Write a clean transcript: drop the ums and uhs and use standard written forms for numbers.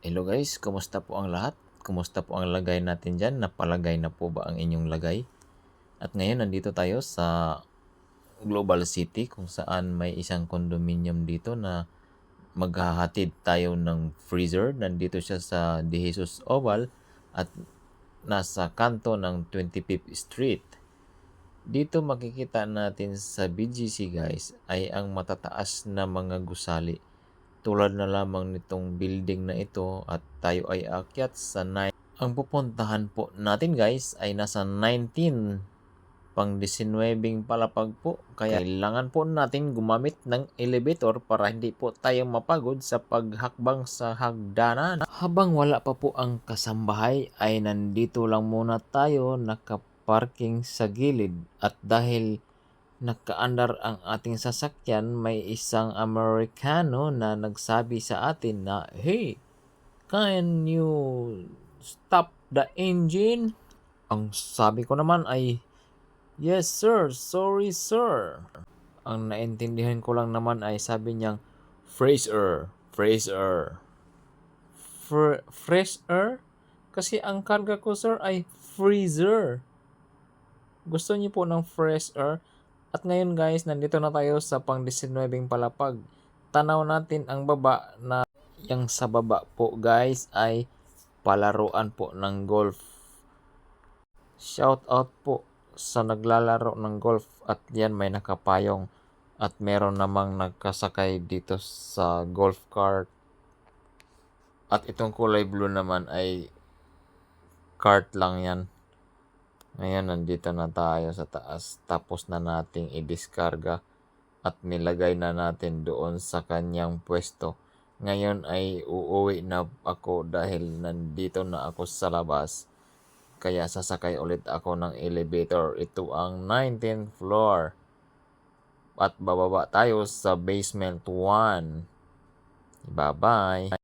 Hello guys, kumusta po ang lahat? Kumusta po ang lagay natin dyan? Napalagay na po ba ang inyong lagay? At ngayon nandito tayo sa Global City kung saan may isang condominium dito na maghahatid tayo ng freezer. Nandito siya sa De Jesus Oval at nasa kanto ng 25th Street. Dito makikita natin sa BGC guys ay ang matataas na mga gusali. Tulad na lamang nitong building na ito at tayo ay aakyat sa 9. Ang pupuntahan po natin guys ay nasa 19 pang 19 palapag po. Kaya kailangan po natin gumamit ng elevator para hindi po tayo mapagod sa paghakbang sa hagdanan. Habang wala pa po ang kasambahay ay nandito lang muna tayo nakaparking sa gilid at dahil nakaandar ang ating sasakyan, may isang Amerikano na nagsabi sa atin na, "Hey, can you stop the engine?" Ang sabi ko naman ay, "Yes sir, sorry sir." Ang naintindihan ko lang naman ay sabi niyang, "Fresh air, fresh air." Fresh air? Kasi ang karga ko sir ay freezer. Gusto niyo po ng fresh air? At ngayon guys, nandito na tayo sa pang-19 palapag. Tanaw natin ang baba na yung sa baba po guys ay palaruan po ng golf. Shout out po sa naglalaro ng golf at yan may nakapayong at meron namang nagkasakay dito sa golf cart. At itong kulay blue naman ay cart lang yan. Ngayon nandito na tayo sa taas. Tapos na nating i-discarga at nilagay na natin doon sa kanyang pwesto. Ngayon ay uuwi na ako dahil nandito na ako sa labas. Kaya sasakay ulit ako ng elevator. Ito ang 19th floor. At bababa tayo sa basement 1. Bye-bye!